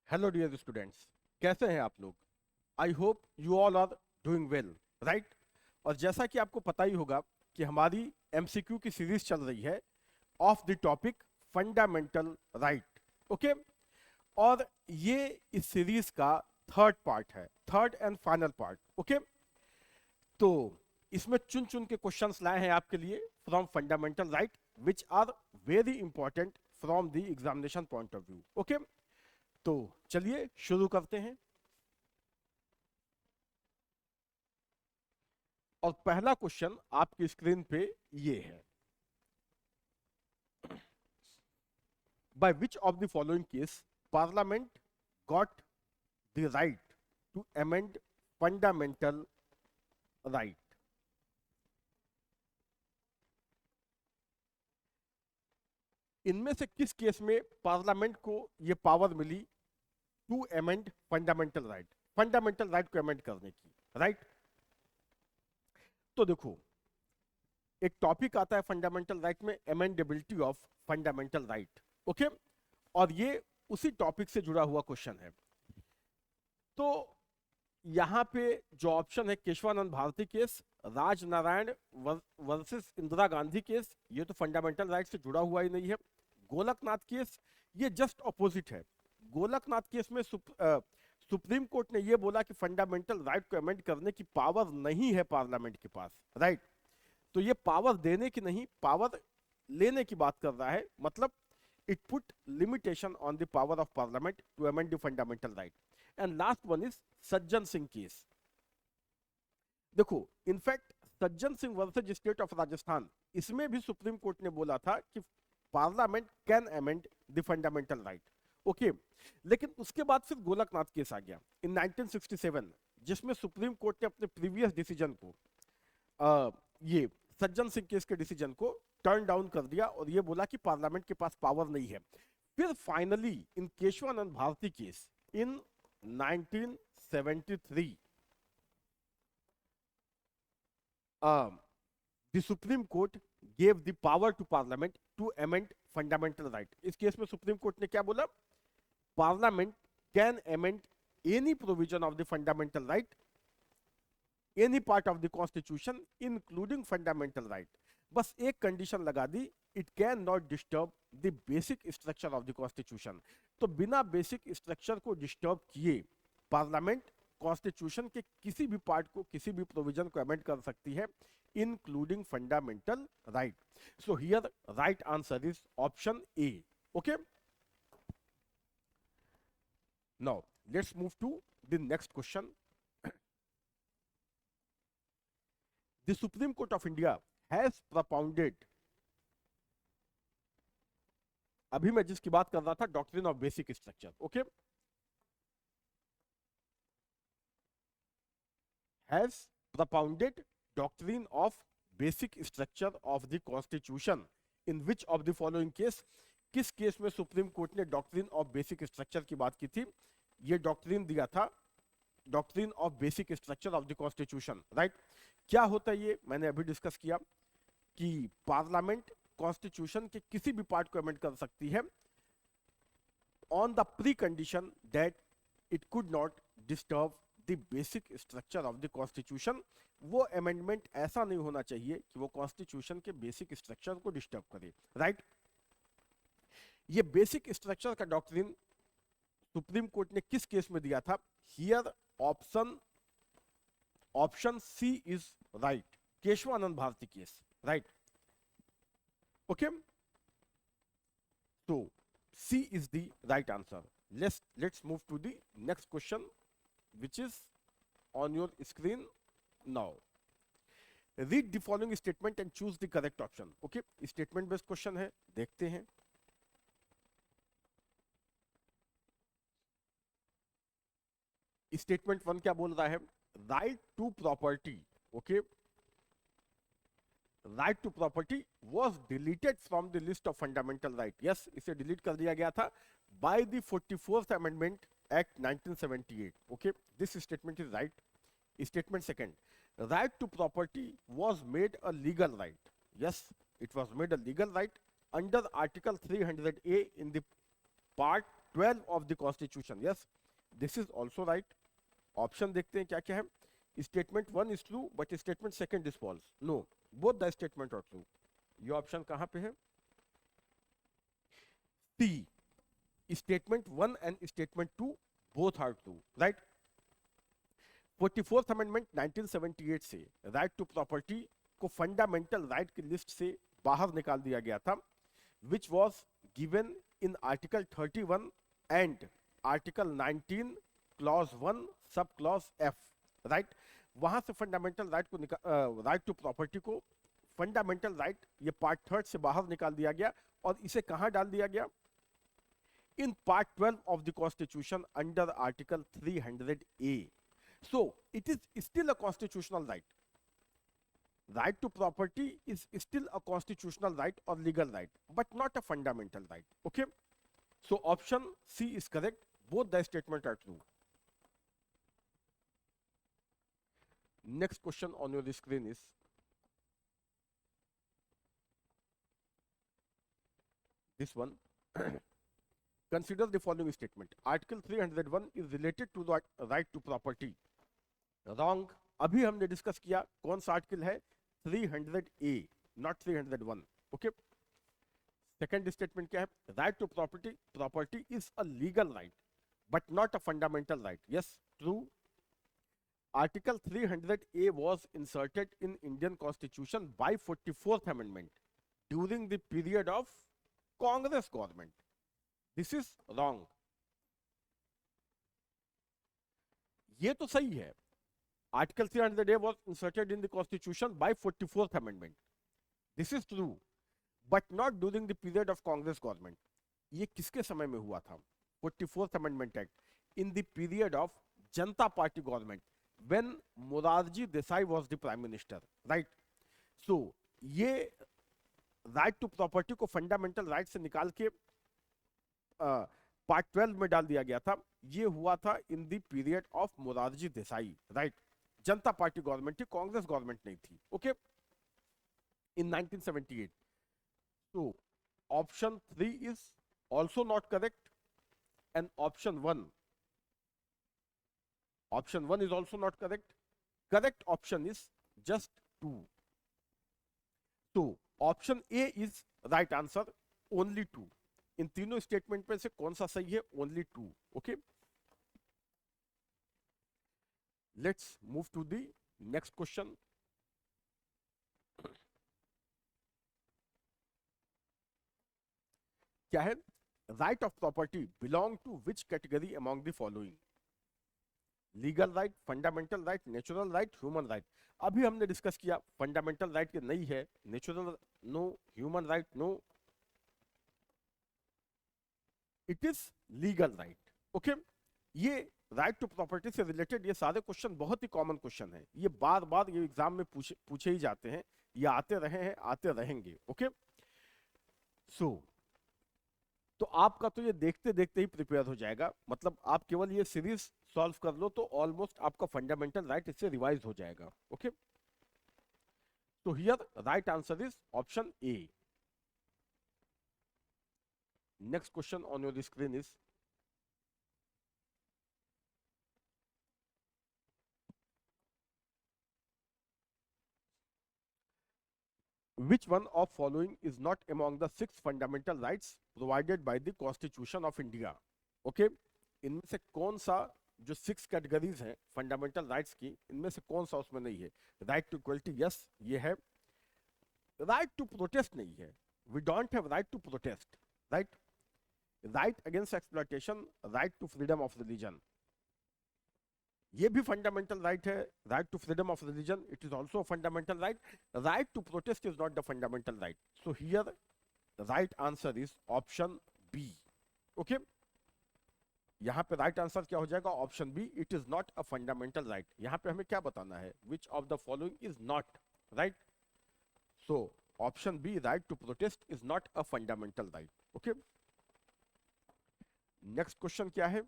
Hello dear students, कैसे हैं आप लोग। I hope you all are doing well, right. और जैसा कि आपको पता ही होगा कि हमारी एमसीक्यू की सीरीज चल रही है of the topic fundamental right. Okay, और ये इस सीरीज का थर्ड पार्ट है, third and final part. Okay, तो इसमें चुन चुन के क्वेश्चंस लाए हैं आपके लिए from fundamental right which are very important from the examination point of view. Okay, तो चलिए शुरू करते हैं। और पहला क्वेश्चन आपकी स्क्रीन पे ये है, by which of the following case parliament got the right to amend fundamental right. इनमें से किस केस में पार्लियामेंट को ये पावर मिली to amend fundamental right, fundamental right को अमेंड करने की, राइट। तो देखो, एक टॉपिक आता है फंडामेंटल राइट में, amendability of fundamental right. Okay, और ये उसी टॉपिक से जुड़ा हुआ क्वेश्चन है। तो यहां पे जो ऑप्शन है Keshavananda Bharati case, Rajnarayan versus Indira Gandhi case, ये तो फंडामेंटल राइट से जुड़ा हुआ ही नहीं है। गोलकनाथ केस, ये जस्ट ऑपोजिट है। गोलकनाथ केस में सुप्रीम कोर्ट ने ये बोला कि फंडामेंटल राइट को अमेंड करने की पावर नहीं है पार्लियामेंट के पास, राइट। तो ये पावर देने की नहीं, पावर लेने की बात कर रहा है। मतलब it put limitation on the power of parliament to amend the fundamental right. And last one is Sajjan Singh case. देखो, in fact Sajjan Singh versus state of Rajasthan, इसमें भी सुप्रीम कोर्ट ने बोला था कि parliament can amend the fundamental right. Okay, लेकिन उसके बाद फिर गोलकनाथ केस आ गया इन 1967, जिसमें सुप्रीम कोर्ट ने अपने प्रीवियस डिसीजन को ये सज्जन सिंह केस के डिसीजन को टर्न डाउन कर दिया और ये बोला कि पार्लियामेंट के पास पावर नहीं है। फिर finally in Keshavananda Bharati case in 1973 the Supreme Court gave the power to Parliament to amend fundamental right. इस केस में सुप्रीम कोर्ट ने क्या बोला? Parliament can amend any provision of the fundamental right, any part of the constitution including fundamental right. बस एक condition लगा दी, it can not disturb the basic structure of the constitution. तो बिना बेसिक स्ट्रक्चर को डिस्टर्ब किए parliament constitution के किसी भी पार्ट को, किसी भी प्रोविजन को अमेंड कर सकती है, including fundamental right. So here right answer is option A. Okay, now let's move to the next question. The Supreme Court of India has propounded, अभी मैं जिसकी बात कर रहा था, doctrine of basic structure. Okay, has propounded doctrine of basic structure of the constitution in which of the following case, किस case में supreme court ने डॉक्ट्रिन ऑफ बेसिक स्ट्रक्चर की बात की थी? ये डॉक्ट्रिन दिया था, doctrine of basic structure of the constitution, right. क्या होता है ये मैंने अभी डिस्कस किया कि पार्लियामेंट कॉन्स्टिट्यूशन के किसी भी पार्ट को अमेंड कर सकती है on the precondition that it could not disturb the basic structure of the constitution. वो अमेंडमेंट ऐसा नहीं होना चाहिए कि वो कॉन्स्टिट्यूशन के बेसिक स्ट्रक्चर को डिस्टर्ब करे, राइट। ये बेसिक स्ट्रक्चर का डॉक्ट्रिन सुप्रीम कोर्ट ने किस केस में दिया था? Here option C is right, Keshavananda Bharati case, right. Okay, so C is the right answer. Let's move to the next question, which is on your screen now. Read the following statement and choose the correct option. Okay, statement based question है, देखते हैं। Statement 1 क्या बोल रहा है? Right to property, okay, right to property was deleted from the list of fundamental right. Yes, इसे delete कर दिया गया था by the 44th amendment act 1978। Okay, this statement is right. Statement second, right to property was made a legal right. Yes, it was made a legal right under article 300A in the part 12 of the constitution, yes this is also right. Option देखते हैं क्या क्या है। Statement 1 is true but statement second is false, no both the statement are true. ये option कहां पे है? C, statement 1 and statement 2 both are true, right. 44th amendment 1978 से राइट टू प्रॉपर्टी को फंडामेंटल राइट की लिस्ट से बाहर निकाल दिया गया था, which was given in article 31 and article 19 clause 1 sub clause F, right. वहां से फंडामेंटल राइट को राइट टू प्रॉपर्टी को फंडामेंटल राइट ये पार्ट 3 से बाहर निकाल दिया गया और इसे कहां डाल दिया गया? In part 12 of the constitution under article 300A। So it is still a constitutional right. Right to property is still a constitutional right or legal right, but not a fundamental right. Okay. So option C is correct. Both the statements are true. Next question on your screen is this one. Consider the following statement. Article 301 is related to the right to property. Wrong. अभी हमने discuss किया कौन सा article है? 300A, not 301। Okay. Second statement क्या है? Right to property, property is a legal right but not a fundamental right, yes true. Article 300A was inserted in Indian Constitution by 44th Amendment during the period of Congress government. This is wrong. ये तो सही है। Article 300A was inserted in the Constitution by 44th Amendment. This is true, but not during the period of Congress government. ये किसके समय में हुआ था? 44th Amendment Act in the period of Janata Party government when Morarji Desai was the Prime Minister, right? So ये right to property को fundamental right से निकाल के पार्ट 12 में डाल दिया गया था। ये हुआ था in the period of Morarji Desai, right. Janata Party government थी, कांग्रेस गवर्नमेंट नहीं थी। Okay, in 1978। तो option 3 is also not correct and option 1 is also not correct. Correct option is just 2। तो option A is right answer, only 2। इन तीनों स्टेटमेंट में से कौन सा सही है? Only 2। Okay, let's move to the next question. क्या है? Right of property belong to which category among the following? Legal right, fundamental right, natural right, human right. अभी हमने डिस्कस किया फंडामेंटल राइट के नहीं है, natural no, human right no, it is legal right. Okay, ये right to property से related ये सारे क्वेश्चन बहुत ही कॉमन क्वेश्चन है। ये बार बार ये एग्जाम में पूछे ही जाते हैं, ये आते रहे हैं, आते रहेंगे। ओके, सो तो आपका तो ये देखते देखते ही प्रिपेयर हो जाएगा। मतलब आप केवल ये सीरीज सॉल्व कर लो तो ऑलमोस्ट आपका फंडामेंटल राइट इससे रिवाइज हो जाएगा। ओके, तो here right answer is option A. Next question on your screen is which one of following is not among the 6 fundamental rights provided by the Constitution of India? Okay, इनमें से कौन सा जो 6 categories हैं fundamental rights की, इनमें से कौन सा उसमें नहीं है? राइट टू इक्वलिटी, यस ये है। राइट टू प्रोटेस्ट नहीं है, we don't have right to protest, right. Right against exploitation, right to freedom of religion, ये भी फंडामेंटल राइट है। Right to freedom of religion, it is also fundamental right. Right to protest is not the fundamental right. So here right answer is option B. Okay, यहां पे right answer क्या हो जाएगा? Option B, it is not a fundamental right. यहां पे हमें क्या बताना है? Which of the following is not, right. So option B, right to protest is not a fundamental right. Okay, next question क्या है?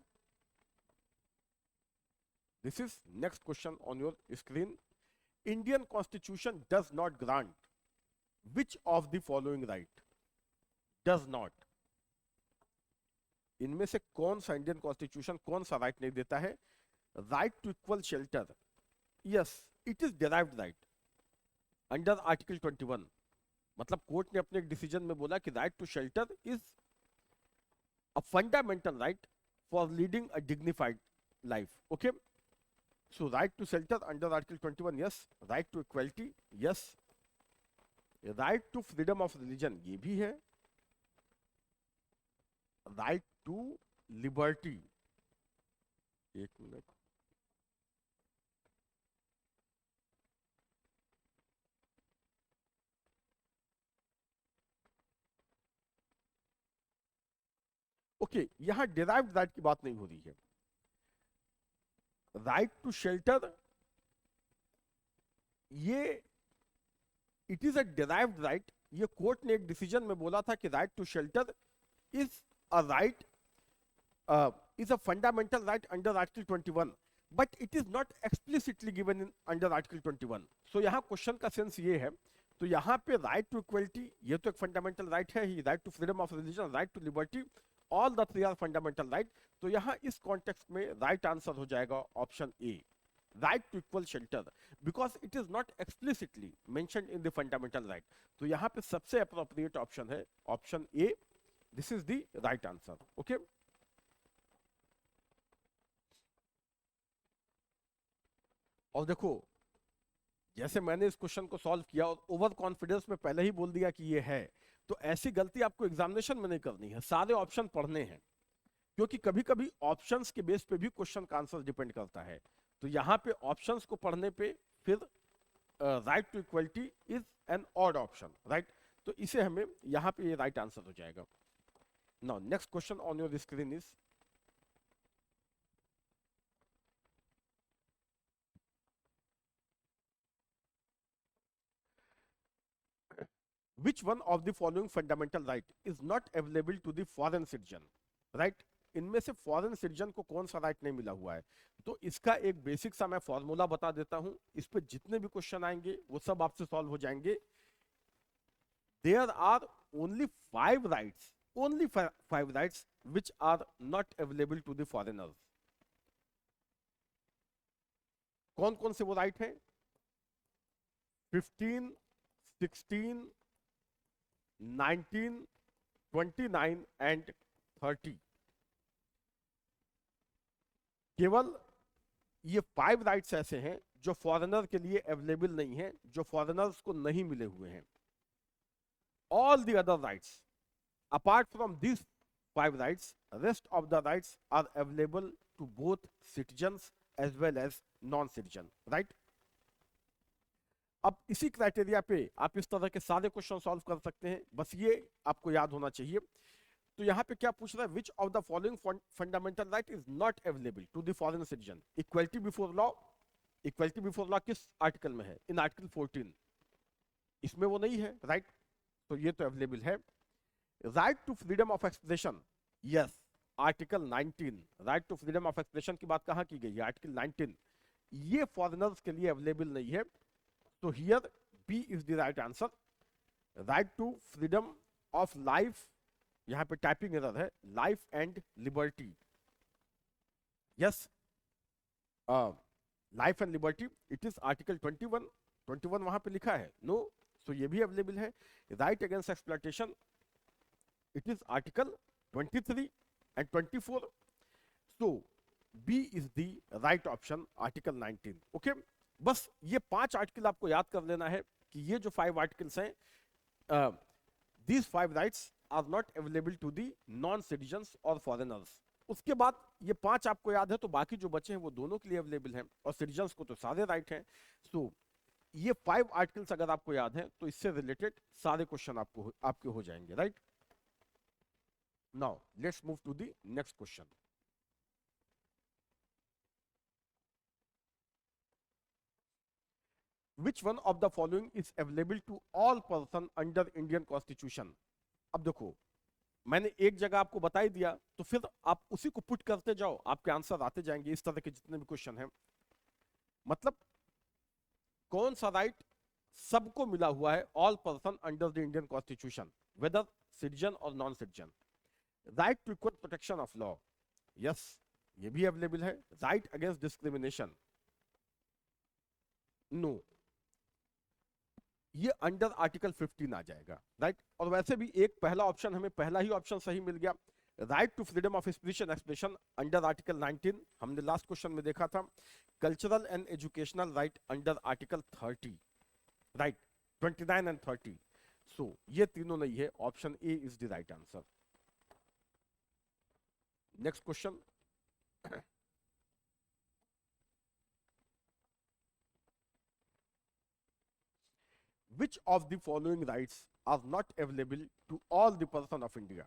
This is next question on your screen. Indian Constitution does not grant which of the following right? Does not. इनमें से कौन सा Indian constitution कौन सा right नहीं देता है? Right to equal shelter, yes it is derived right under article 21। मतलब कोर्ट ने अपने एक डिसीजन में बोला कि right to shelter is a fundamental right for leading a dignified life. Okay, so right to shelter under article 21, yes. Right to equality, yes. Right to freedom of religion, ये भी है। Right to liberty, एक minute, okay यहां derived right की बात नहीं हो रही है। राइट टू शेल्टर, ये it is a derived right. ये कोर्ट ने एक डिसीजन में बोला था कि right to shelter is a right, is a fundamental right under Article 21, but it is not explicitly given in under Article 21. So यहाँ question का सेंस ये है, तो यहाँ पे राइट टू इक्वलिटी ये तो एक फंडामेंटल राइट है ही, right to freedom of religion, right to liberty, all the three are fundamental right. तो यहाँ इस कॉन्टेक्स्ट में राइट आंसर हो जाएगा option A, right to equal shelter, because it is not explicitly mentioned in the fundamental right। तो यहाँ पे सबसे appropriate ऑप्शन है option A, this is the right answer. Okay, और देखो जैसे मैंने इस क्वेश्चन को सॉल्व किया और ओवर कॉन्फिडेंस में पहले ही बोल दिया कि ये है, तो ऐसी गलती आपको एग्जामिनेशन में नहीं करनी है, सारे ऑप्शन पढ़ने हैं, क्योंकि कभी कभी ऑप्शंस के बेस पे भी क्वेश्चन का आंसर डिपेंड करता है। तो यहाँ पे ऑप्शंस को पढ़ने पे फिर right to equality is an odd option, right, तो इसे हमें यहाँ पे ये राइट आंसर हो जाएगा। Now next question on your screen is, which one of the following fundamental right is not available to the foreign citizen, right? इनमें से फॉरेन सिटीजन को कौन सा राइट नहीं मिला हुआ है? तो इसका एक बेसिक सा मैं फॉर्मूला बता देता हूं, इस पे जितने भी क्वेश्चन आएंगे वो सब आपसे सॉल्व हो जाएंगे। There are only 5 rights, only 5 rights which are not available to the foreigners. कौन कौन से वो राइट हैं? 15, 16, 19, 29 एंड 30। केवल ये 5 राइट्स ऐसे हैं जो फॉरेनर के लिए अवेलेबल नहीं है, जो फॉरेनर्स को नहीं मिले हुए हैं। All the other rights apart from this 5 rights, rest of the rights are available to both citizens as well as non citizen, right. अब इसी क्राइटेरिया पे आप इस तरह के सारे क्वेश्चन सॉल्व कर सकते हैं, बस ये आपको याद होना चाहिए। तो यहाँ पे क्या पूछ रहा है? Which of the following fundamental right is not available to the foreign citizen? Equality before law, equality before law किस आर्टिकल में है? इन आर्टिकल 14, इसमें वो नहीं है, राइट, तो ये तो अवेलेबल है। Right to freedom of expression, yes, article 19, right to freedom of expression की बात कहाँ की गई है? आर्टिकल 19, ये फॉरेनर्स के लिए अवेलेबल नहीं है, तो here B is the right answer. Right to freedom of life, यहां पे टाइपिंग एरर है, life and liberty, yes, life and liberty, it is article 21, 21 वहां पे लिखा है, नो, सो ये भी अवेलेबल है। Right against exploitation, it is article 23 and 24, so B is the right option, article 19। Okay, बस ये 5 आर्टिकल आपको याद कर लेना है कि ये जो 5 आर्टिकल्स हैं, these 5 rights are not available to the non citizens or foreigners। उसके बाद ये 5 आपको याद है, तो बाकी जो बचे हैं वो दोनों के लिए अवेलेबल हैं, और सिटीजन्स को तो सारे राइट हैं। सो ये 5 आर्टिकल्स अगर आपको याद हैं तो इससे रिलेटेड सारे क्वेश्चन आपके हो जाएंगे, right. Now let's move to the next question. Which one of the following is available to all person under Indian Constitution? अब देखो मैंने एक जगह आपको बता ही दिया, तो फिर आप उसी को पुट करते जाओ, आपके आंसर आते जाएंगे। इस तरह के जितने भी क्वेश्चन हैं, मतलब कौन सा राइट सबको मिला हुआ है, all person under the Indian constitution, whether citizen और non citizen. Right to equal protection of law, yes ये भी अवेलेबल है. राइट अगेंस्ट डिस्क्रिमिनेशन, नो, ये अंडर आर्टिकल 15 आ जाएगा. राइट और वैसे भी एक पहला ऑप्शन, हमें पहला ही ऑप्शन सही मिल गया. Right to freedom of speech and expression under article 19, हमने लास्ट क्वेश्चन में देखा था. Cultural and educational right under article 30, right 29 and 30. So ये तीनों नहीं है, option A is the right answer. Next question. Which of the following rights are not available to all the person of India?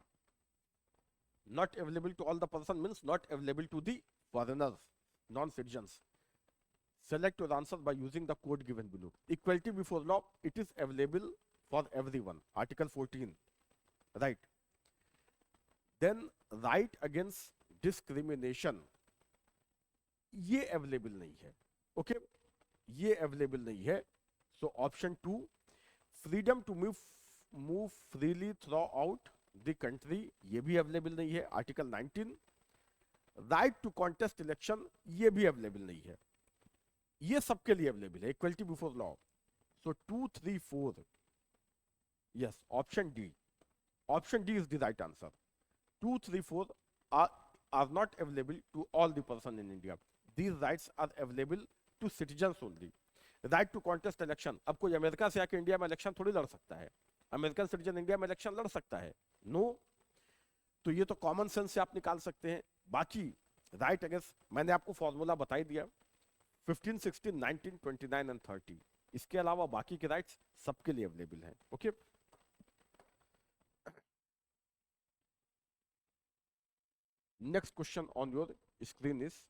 Not available to all the person means not available to the foreigners, non-citizens. Select your answer by using the code given below. Equality before law, it is available for everyone. Article 14, right? Then right against discrimination, ये available नहीं है. Okay, ये available नहीं है. So option 2, freedom to move freely throughout the country, ये भी available नहीं है. Article 19. Right to contest election, ये भी अवेलेबल नहीं है. ये सबके लिए अवेलेबल है, equality before law. So 2, 3, 4, yes option D. Option D is the right answer. 2, 3, 4 are not available to all the person in India. These rights are available to citizens only. Right to contest election, अब कोई America से आके India में election थोड़ी लड़ सकता है. American citizen India में इलेक्शन लड़ सकता है? नो. तो ये तो कॉमन सेंस से आप निकाल सकते हैं. बाकी राइट अगेंस्ट, मैंने आपको फॉर्मूला बता ही दिया, 15, 16, 19, 29 एंड 30. इसके अलावा बाकी के राइट्स सबके लिए अवेलेबल हैं. Okay, next question on your screen is,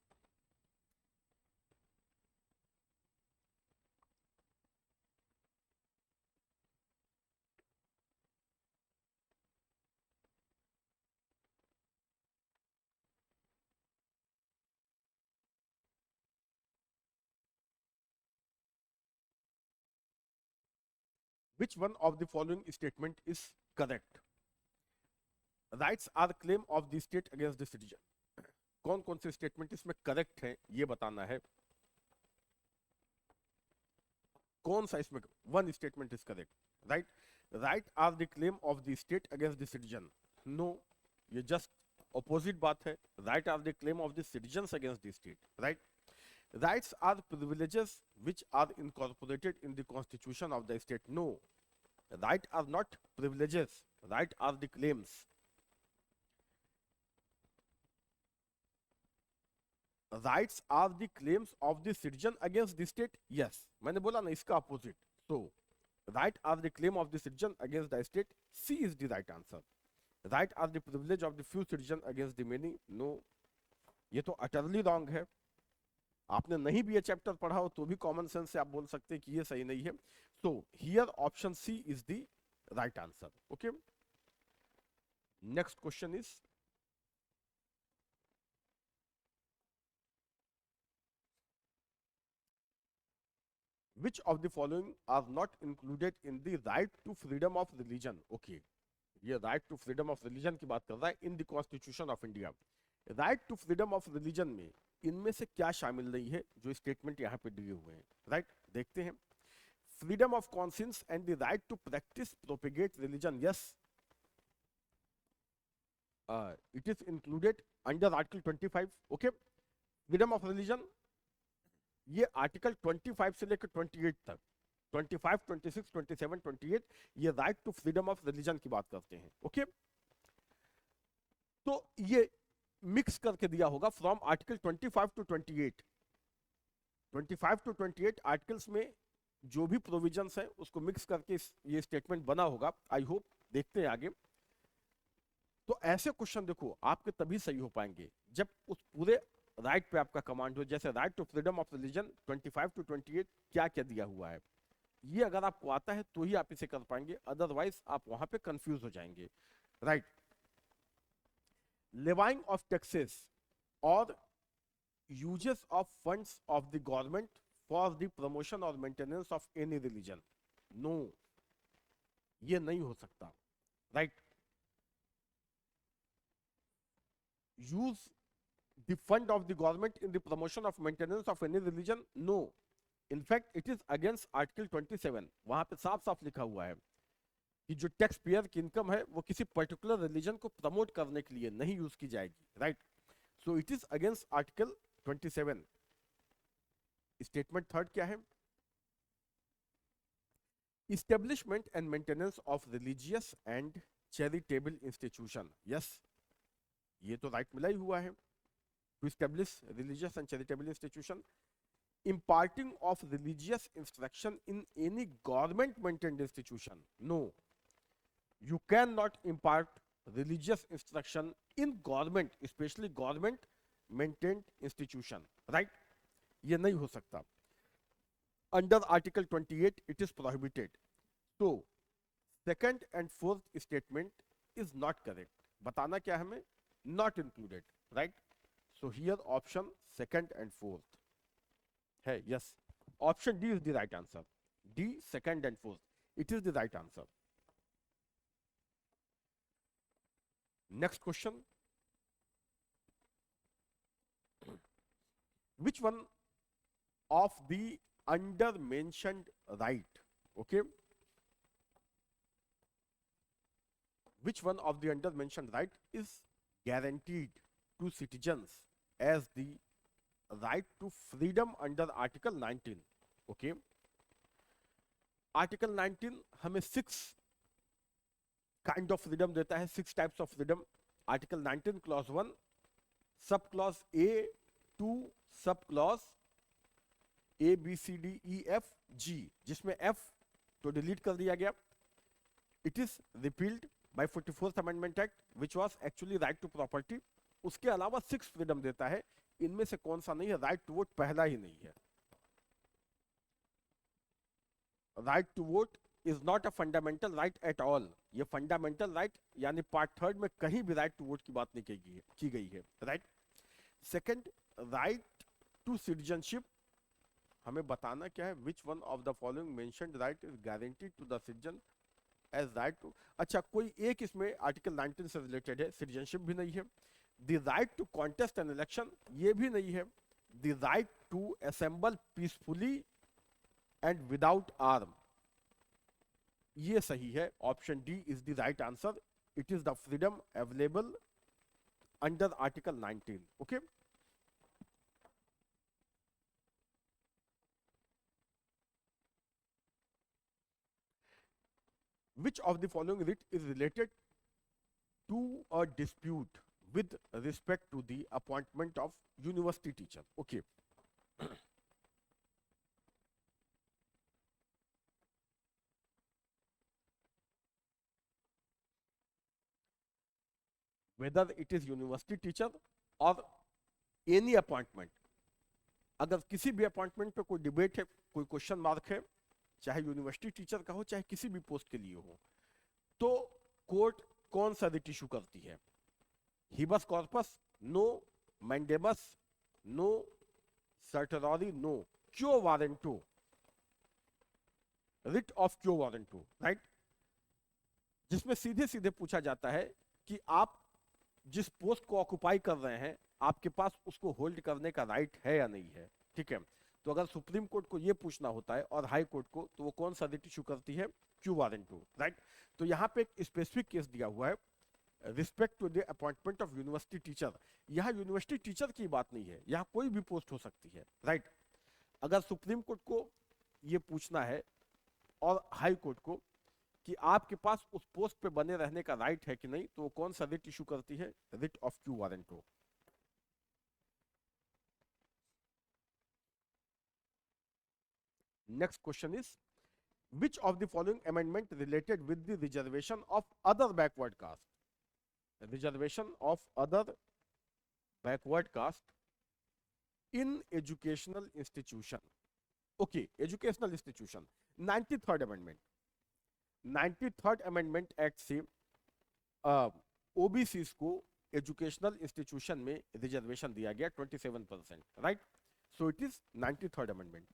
which one of the following statement is correct? Rights are claim of the state against the citizen. कौन कौन से स्टेटमेंट इसमें करेक्ट है ये बताना है. कौन सा इसमें one statement is correct? Right, right are the claim of the state against the citizen, no, ये जस्ट ऑपोजिट बात है. Right are the claim of the citizen against the state. Right, rights are privileges which are incorporated in the constitution of the state, no, right are not privileges, right are the claims. Rights are the claims of the citizen against the state, yes मैंने बोला ना इसका opposite. So right are the claim of the citizen against the state, C is the right answer. Right are the privilege of the few citizen against the many, no, ये तो utterly wrong है. आपने नहीं भी ये chapter पढ़ा हो तो भी कॉमन सेंस से आप बोल सकते हैं कि ये सही नहीं है. So here option C is the right answer. Okay, next question is, which of the following are not included in the right to freedom of religion? Okay, ये right to freedom of religion की बात कर रहा है in the constitution of India. right to freedom of religion में इनमें से क्या शामिल नहीं है जो स्टेटमेंट यहाँ पे दिए हुए हैं? राइट, देखते हैं. Freedom of conscience and the right to practice propagate religion, yes it is included under article 25. Okay, freedom of religion ये आर्टिकल 25 से लेकर 28 तक, 25, 26, 27, 28, ये right to freedom of religion की बात करते हैं. ओके, तो ये मिक्स करके दिया होगा from article 25 to 28. 25 to 28 articles में जो भी प्रोविजंस है उसको मिक्स करके ये स्टेटमेंट बना होगा. आई होप, देखते हैं आगे. तो ऐसे क्वेश्चन देखो आपके तभी सही हो पाएंगे जब उस पूरे राइट पे आपका कमांड हो. जैसे right to freedom of religion 25 to 28 क्या क्या दिया हुआ है, ये अगर आपको आता है तो ही आप इसे कर पाएंगे, अदरवाइज आप वहां पे कंफ्यूज हो जाएंगे. राइट, लेवाइंग ऑफ टैक्सेस और uses of funds of the government for the promotion और maintenance of any religion, no, ये नहीं हो सकता. Right, use the fund of the government in the promotion of maintenance of any religion? No. In fact, it is against Article 27. वहां पे साफ साफ लिखा हुआ है कि जो टैक्स पेयर की इनकम है वो किसी पर्टिकुलर रिलीजन को प्रमोट करने के लिए नहीं यूज की जाएगी, right? So it is against article 27. Statement third क्या है? Establishment and maintenance of religious and charitable institution. Yes, ये तो राइट मिला ही हुआ है. To establish religious and charitable institution. Imparting of religious instruction in any government maintained institution. No, you cannot impart religious instruction in government, especially government maintained institution, right? ये नहीं हो सकता. Under Article 28, it is prohibited. So, second and fourth statement is not correct. बताना क्या हमें? Not included, right? So here option second and fourth है. Yes, option D is the right answer. D, second and fourth. It is the right answer. Next question. Which one of the under mentioned right, okay, which one of the under mentioned right is guaranteed to citizens as the right to freedom under Article 19? Okay, Article 19 हमें 6 kind of freedom देता है, 6 types of freedom. Article 19 clause 1 सब clause A 2 सब clause A B C D E F G, जिसमें F तो delete कर दिया गया. It is repealed by 44th amendment act which was actually right to property. उसके अलावा 6 फ्रीडम देता है. इनमें से कौन सा नहीं है? राइट टू वोट पहला ही नहीं है. Right to vote is not a fundamental right at all. ये फंडामेंटल राइट यानी पार्ट थर्ड में कहीं भी राइट टू वोट की बात नहीं की गई है, right? Second, right to citizenship. हमें बताना क्या है? Which one of the following mentioned right is guaranteed to the citizen as right to. अच्छा, कोई एक इसमें आर्टिकल 19 से रिलेटेड है, सिटीजनशिप भी नहीं है. The right to contest an election, ये भी नहीं है. The right to assemble peacefully and without arm, ये सही है. Option D is the right answer. It is the freedom available under article 19. Okay, which of the following writ is related to a dispute with respect to the appointment of university teacher? Okay. Whether it is university teacher or any appointment, अगर किसी भी appointment पे कोई debate है, कोई question mark है, चाहे university teacher का हो चाहे किसी भी पोस्ट के लिए हो, तो कोर्ट कौन सा रिट इशू करती है? Habeas corpus no, mandamus no, certiorari no, quo warranto, writ of quo warranto, right? जिसमें सीधे सीधे पूछा जाता है कि आप जिस पोस्ट को ऑक्युपाई कर रहे हैं आपके पास उसको होल्ड करने का राइट है या नहीं है. ठीक है, तो अगर सुप्रीम कोर्ट को यह पूछना होता है और हाई कोर्ट को, तो वो कौन सा रिट इशू करती है? Quo warranto, right? तो यहां पे एक स्पेसिफिक केस दिया हुआ है, respect to the appointment of university teacher. यहां यूनिवर्सिटी टीचर की बात नहीं है, यहां कोई भी पोस्ट हो सकती है, राइट? अगर सुप्रीम कोर्ट को यह पूछना है और हाई कोर्ट को कि आपके पास उस पोस्ट पे बने रहने का राइट है कि नहीं, तो वो कौन सा रिट इशू करती है? Writ of quo warranto. Next question is, which of the following amendment related with the reservation of other backward caste? Reservation of other backward caste in educational institution. Okay, educational institution. 93rd amendment. 93rd amendment act से OBC को educational institution में reservation दिया गया 27%, right? So it is 93rd amendment.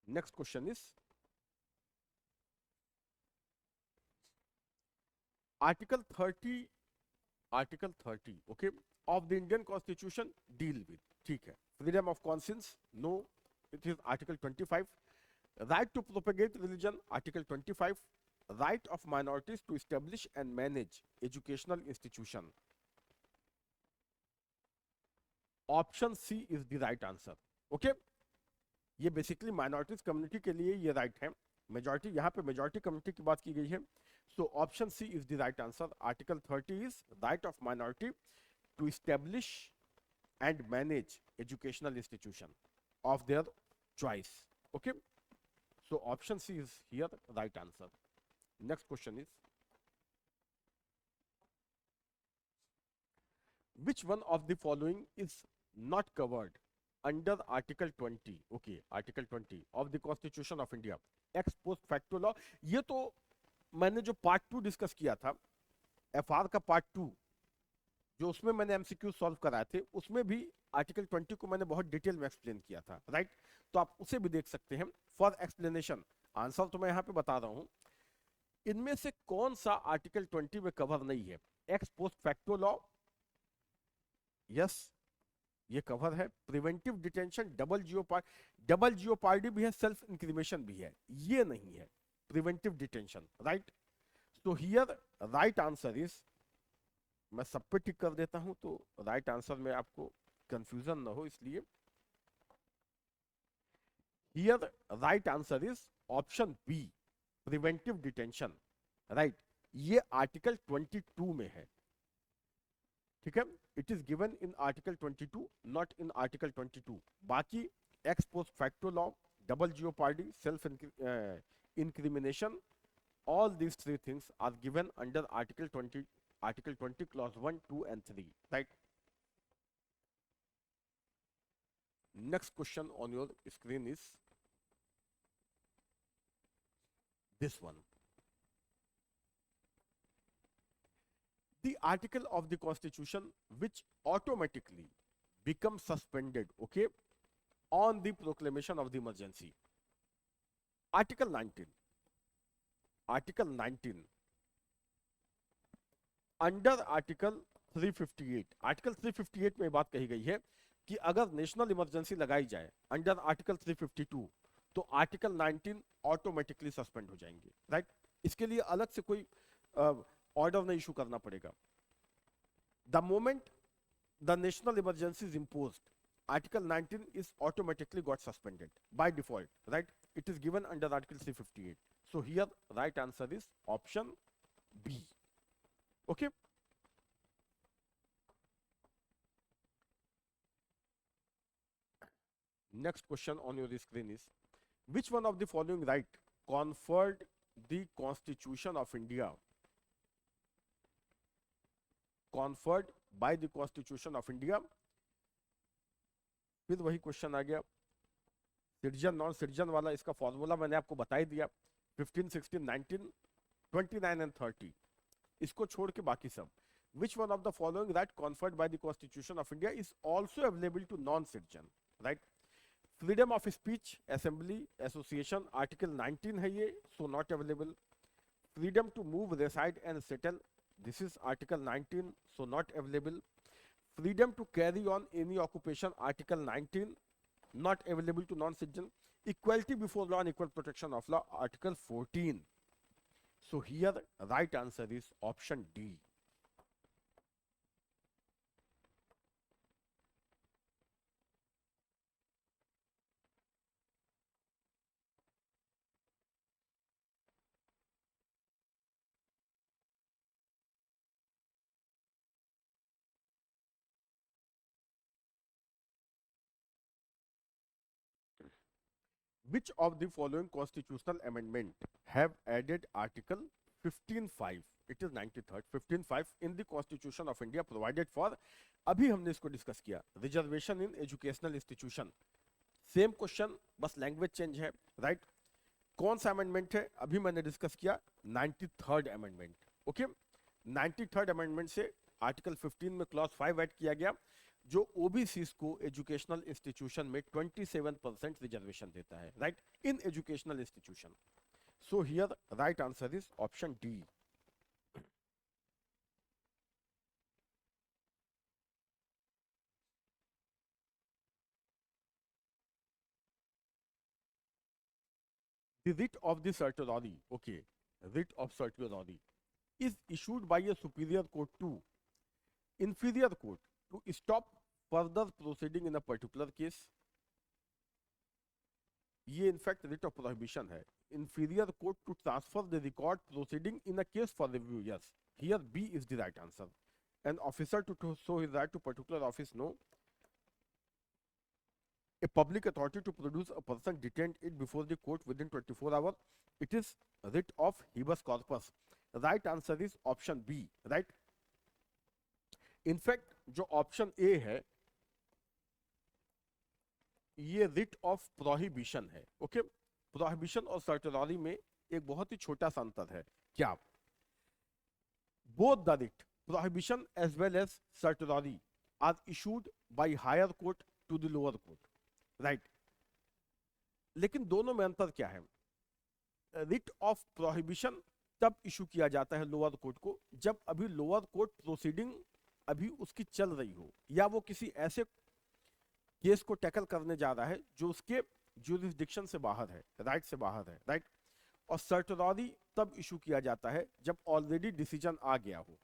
Next question is, article 30 okay of the Indian Constitution deal with, ठीक है. Freedom of conscience, no, it is article 25. Right to propagate religion, article 25. Right of minorities to establish and manage educational institution. Option C is the right answer. Okay, ये basically minorities community के लिए ये right है. Majority, यहाँ पे majority community की बात की गई है. So option C is the right answer. Article 30 is right of minority to establish and manage educational institution of their choice. Okay, so option C is here right answer. Next question is which one of the following is not covered under article 20, okay, article 20 of the constitution of India, ex post facto law. ये तो मैंने जो part 2 discuss किया था, FR का part 2, जो उसमें मैंने एमसीक्यू सॉल्व कराए थे, उसमें भी आर्टिकल 20 को मैंने बहुत डिटेल में एक्सप्लेन किया था, राइट. तो आप उसे भी देख सकते हैं. फॉर एक्सप्लेनेशन आंसर तो मैं यहाँ पे बता रहा हूँ. इनमें से कौन सा आर्टिकल 20 में कवर नहीं है? X post facto law, yes, ये कवर है. प्रिवेंटिव डिटेंशन, डबल जियोपार्डी भी है, सेल्फ इंक्रिमेशन भी है. ये नहीं है प्रिवेंटिव डिटेंशन, राइट. तो हियर राइट आंसर इज, मैं सब पे टिक कर देता हूं तो राइट आंसर में आपको कंफ्यूजन ना हो, इसलिए here right answer is option B, preventive detention, right. ये आर्टिकल 22 में है, ठीक है. It is given in article 22, not in article 22. बाकी ex post facto law, double jeopardy, self incrimination, all these three things are given under article 20 clause 1, 2 and 3, right. Next question on your screen is this one. The article of the constitution which automatically becomes suspended, okay, on the proclamation of the emergency. Article 19 under article 358. Article 358 में बात कही गई है कि अगर national emergency लगाई जाए under article 352 तो आर्टिकल 19 ऑटोमेटिकली सस्पेंड हो जाएंगे, राइट. इसके लिए अलग से कोई ऑर्डर नहीं इशू करना पड़ेगा. The moment the national emergency is imposed, article 19 is automatically got suspended by default, right. It is given under article 358. So here right answer is option B. Okay. Next question on your screen is, which one of the following right conferred the Constitution of India, conferred by the Constitution of India. फिर वही question आ गया, citizen non citizen वाला. इसका formula मैंने आपको बता ही दिया, 15, 16, 19, 29 and 30. इसको छोड़ के बाकी सब. Which one of the following right conferred by the constitution of India is also available to non citizen, right. Freedom of speech, assembly, association, article 19 है ये, so not available. Freedom to move, reside and settle, this is article 19, so not available. Freedom to carry on any occupation, article 19, not available to non-citizen. Equality before law and equal protection of law, article 14. So here right answer is option D. Which of the following constitutional amendment have added article 15(5), it is 93rd, 15(5) in the constitution of India provided for, अभी हमने इसको discuss किया, reservation in educational institution. Same question, बस language change है, right. कौन सा amendment है? अभी मैंने डिस्कस किया 93rd amendment. Okay, 93rd amendment से आर्टिकल 15 में क्लॉज 5 ऐड किया गया, जो ओबीसीज को एजुकेशनल इंस्टीट्यूशन में 27% रिजर्वेशन देता है, right, in educational institution. So here right answer is option D. The writ of the certiorari, okay, writ of certiorari is issued by a superior court to inferior court to stop further proceeding in a particular case. ये in fact writ of prohibition है. Inferior court to transfer the record proceeding in a case for review. Yes, here B is the right answer. An officer to show his right to particular office, no. A public authority to produce a person detained it before the court within 24 hours. It is writ of habeas corpus. Right answer is option B, right. In fact, जो option A है ये writ of prohibition है. Okay, prohibition और सर्टिorari में एक बहुत ही छोटा सा अंतर है. क्या? Both the writ prohibition as well as certiorari are issued by higher court to the lower court, right. लेकिन दोनों में अंतर क्या है? रिट ऑफ प्रोहिबिशन तब इशू किया जाता है लोअर कोर्ट को जब अभी लोअर कोर्ट प्रोसीडिंग अभी उसकी चल रही हो या वो किसी ऐसे केस को टैकल करने जा रहा है जो उसके ज्यूरिसडिक्शन से बाहर है, राइट से बाहर है, राइट. और सर्टिorari तब इशू किया जाता है जब ऑलरेडी डिसीजन आ गया हो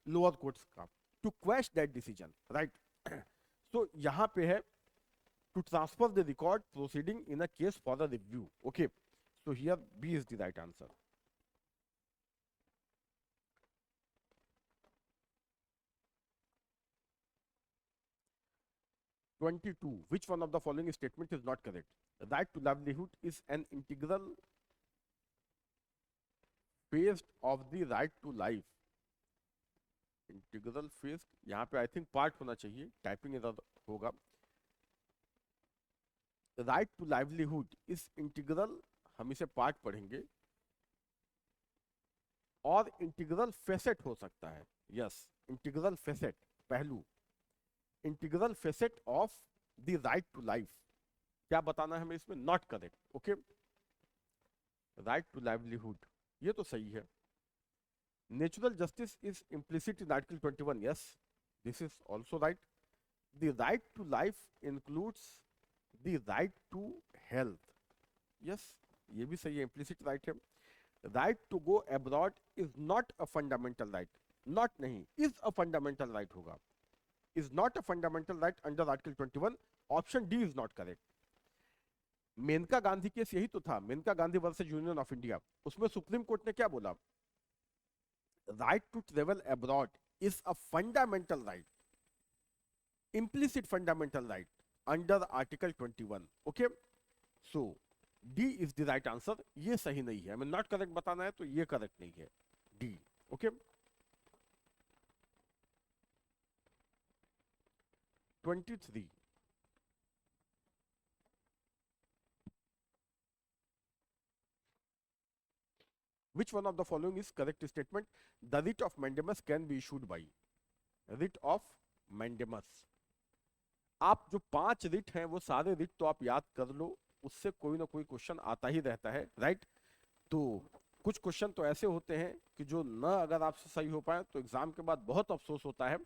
लोअर कोर्ट्स का, to quash that decision, right. तो यहां पे है to transfer the record proceeding in a case for the review. Okay, so here B is the right answer. Which one of the following statement is not correct? Right to livelihood is an integral phase of the right to life. Integral phase यहाँ पे I think part होना चाहिए, typing error होगा. Right to livelihood इस integral, हम इसे part पढ़ेंगे, और इंटीग्रल फेसेट हो सकता है. यस, इंटीग्रल फेसेट, पहलू, integral facet of the right to life. क्या बताना है हमें इसमें? Not correct. Okay, right to livelihood ये तो सही है. Natural justice is implicit in Article 21. Yes, this is also right. The right to life includes the right to health. Yes, ये भी सही है, implicit right है. Right to go abroad is not a fundamental right. Not नहीं, is a fundamental right होगा. Is not a fundamental right under Article 21. Option D is not correct. Maneka Gandhi case यही तो था, Maneka Gandhi versus union of India. उसमें supreme court ने क्या बोला? Right to travel abroad is a fundamental right, implicit fundamental right under Article 21. Okay, so D is the right answer. ये सही नहीं है, हमें not correct बताना है तो ये correct नहीं है, D. Okay, 23. Which one of the following is correct statement? The writ of mandamus can be issued by writ of mandamus. आप जो 5 रिट हैं वो सारे रिट तो आप याद कर लो, उससे कोई ना कोई क्वेश्चन आता ही रहता है, राइट. तो कुछ क्वेश्चन तो ऐसे होते हैं कि जो न अगर आपसे सही हो पाए तो एग्जाम के बाद बहुत अफसोस होता है.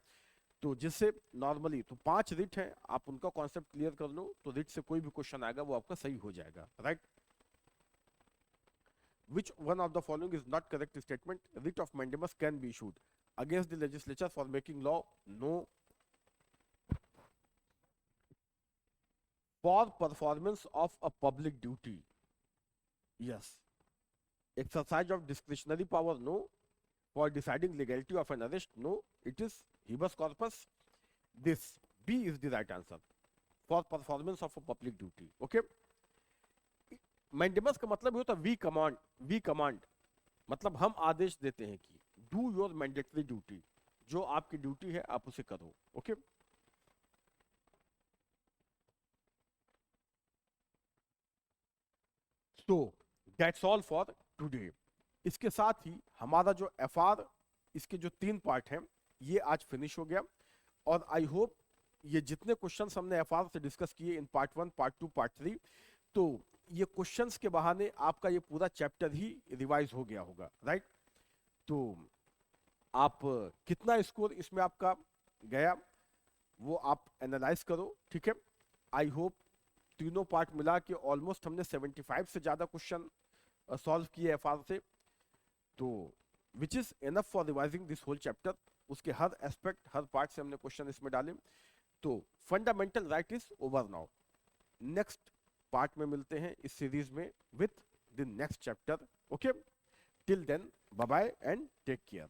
तो जिससे नॉर्मली तो 5 रिट हैं, आप उनका कॉन्सेप्ट क्लियर कर लो तो रिट से कोई भी क्वेश्चन आएगा वो आपका सही हो जाएगा, right. Which one of the following is not correct statement? Writ of mandamus can be issued against the legislature for making law? No. For performance of a public duty? Yes. Exercise of discretionary power? No. For deciding legality of an arrest? No. It is habeas corpus. This B is the right answer. For performance of a public duty. Okay. Mandamus का मतलब होता है we command. We command मतलब हम आदेश देते हैं कि do your mandatory duty, जो आपकी ड्यूटी है आप उसे करो. ओके, तो दैट्स ऑल फॉर टुडे. इसके साथ ही हमारा जो एफआर, इसके जो 3 पार्ट हैं ये आज फिनिश हो गया. और आई होप ये जितने क्वेश्चंस हमने एफआर से डिस्कस किए इन पार्ट 1, पार्ट 2, पार्ट 3, तो ये क्वेश्चंस के बहाने आपका ये पूरा चैप्टर ही रिवाइज हो गया होगा, राइट. तो आप कितना स्कोर इसमें आपका गया वो आप एनालाइज करो, ठीक है. आई होप तीनों पार्ट मिला के ऑलमोस्ट हमने 75 से ज्यादा क्वेश्चन सॉल्व किए एफआर से, तो which is enough for revising this whole chapter. उसके हर एस्पेक्ट, हर पार्ट से हमने क्वेश्चन इसमें डाले। तो fundamental right is over now. Next part में मिलते हैं इस सीरीज में with the next chapter. Okay, till then bye bye and take care.